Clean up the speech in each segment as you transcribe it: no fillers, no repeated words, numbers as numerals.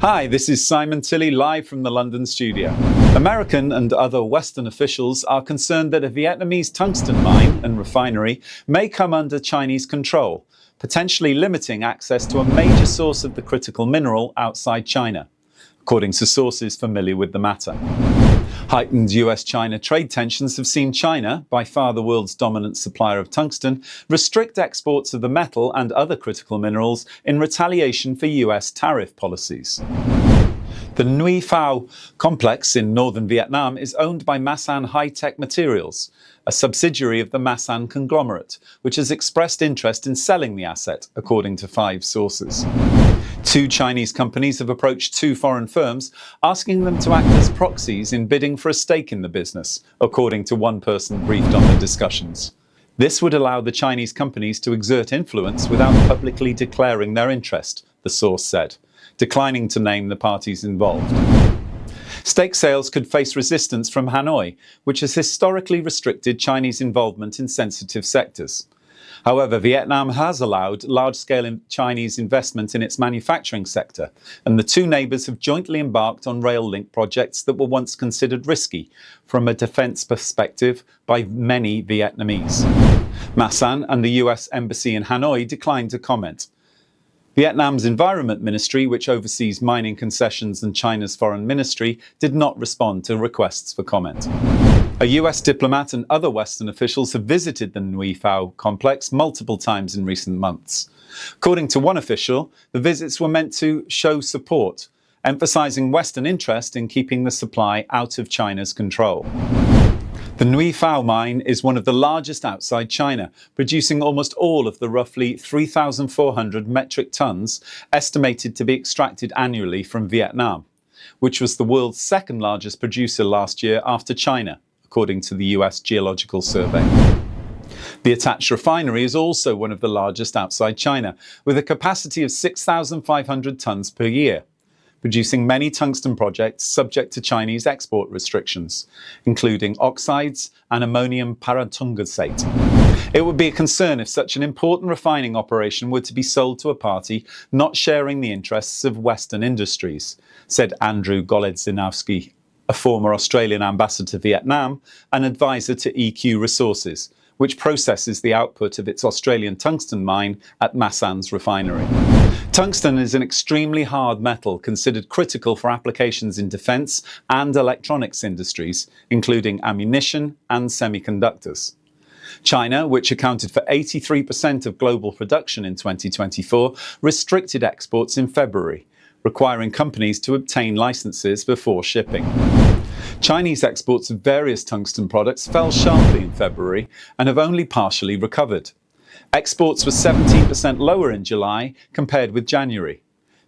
Hi, this is Simon Tilley live from the London studio. American and other Western officials are concerned that a Vietnamese tungsten mine and refinery may come under Chinese control, potentially limiting access to a major source of the critical mineral outside China, according to sources familiar with the matter. Heightened US-China trade tensions have seen China, by far the world's dominant supplier of tungsten, restrict exports of the metal and other critical minerals in retaliation for US tariff policies. The Nguyen Phao complex in northern Vietnam is owned by Masan High-Tech Materials, a subsidiary of the Masan conglomerate, which has expressed interest in selling the asset, according to 5 sources. 2 Chinese companies have approached 2 foreign firms, asking them to act as proxies in bidding for a stake in the business, according to one person briefed on the discussions. This would allow the Chinese companies to exert influence without publicly declaring their interest, the source said, declining to name the parties involved. Stake sales could face resistance from Hanoi, which has historically restricted Chinese involvement in sensitive sectors. However, Vietnam has allowed large-scale Chinese investment in its manufacturing sector, and the 2 neighbours have jointly embarked on rail link projects that were once considered risky from a defence perspective by many Vietnamese. Masan and the US Embassy in Hanoi declined to comment. Vietnam's Environment Ministry, which oversees mining concessions, and China's Foreign Ministry did not respond to requests for comment. A US diplomat and other Western officials have visited the Nguyen Phao complex multiple times in recent months. According to one official, the visits were meant to show support, emphasizing Western interest in keeping the supply out of China's control. The Nguyen Phao mine is one of the largest outside China, producing almost all of the roughly 3,400 metric tons estimated to be extracted annually from Vietnam, which was the world's 2nd largest producer last year after China, according to the US Geological Survey. The attached refinery is also one of the largest outside China, with a capacity of 6,500 tons per year, producing many tungsten projects subject to Chinese export restrictions, including oxides and ammonium paratungasate. It would be a concern if such an important refining operation were to be sold to a party not sharing the interests of Western industries, said Andrew Goledzinowski, a former Australian ambassador to Vietnam and advisor to EQ Resources, which processes the output of its Australian tungsten mine at Masan's refinery. Tungsten is an extremely hard metal considered critical for applications in defence and electronics industries, including ammunition and semiconductors. China, which accounted for 83% of global production in 2024, restricted exports in February, requiring companies to obtain licenses before shipping. Chinese exports of various tungsten products fell sharply in February and have only partially recovered. Exports were 17% lower in July compared with January.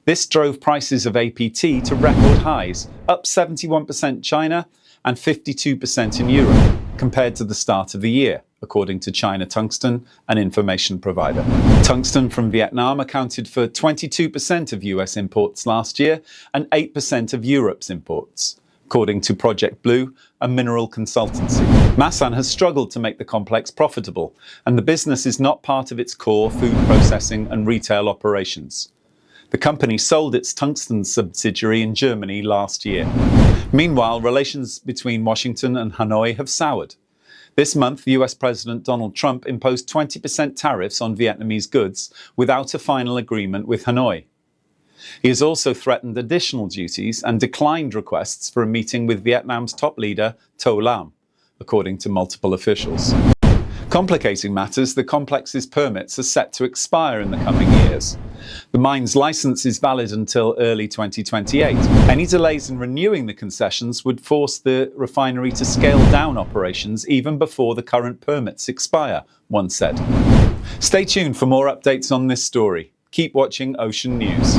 This drove prices of APT to record highs, up 71% China and 52% in Europe, compared to the start of the year, according to China Tungsten, an information provider. Tungsten from Vietnam accounted for 22% of US imports last year and 8% of Europe's imports, according to Project Blue, a mineral consultancy. Masan has struggled to make the complex profitable, and the business is not part of its core food processing and retail operations. The company sold its tungsten subsidiary in Germany last year. Meanwhile, relations between Washington and Hanoi have soured. This month, US President Donald Trump imposed 20% tariffs on Vietnamese goods without a final agreement with Hanoi. He has also threatened additional duties and declined requests for a meeting with Vietnam's top leader, To Lam, according to multiple officials. Complicating matters, the complex's permits are set to expire in the coming years. The mine's license is valid until early 2028. Any delays in renewing the concessions would force the refinery to scale down operations even before the current permits expire, one said. Stay tuned for more updates on this story. Keep watching Ocean News.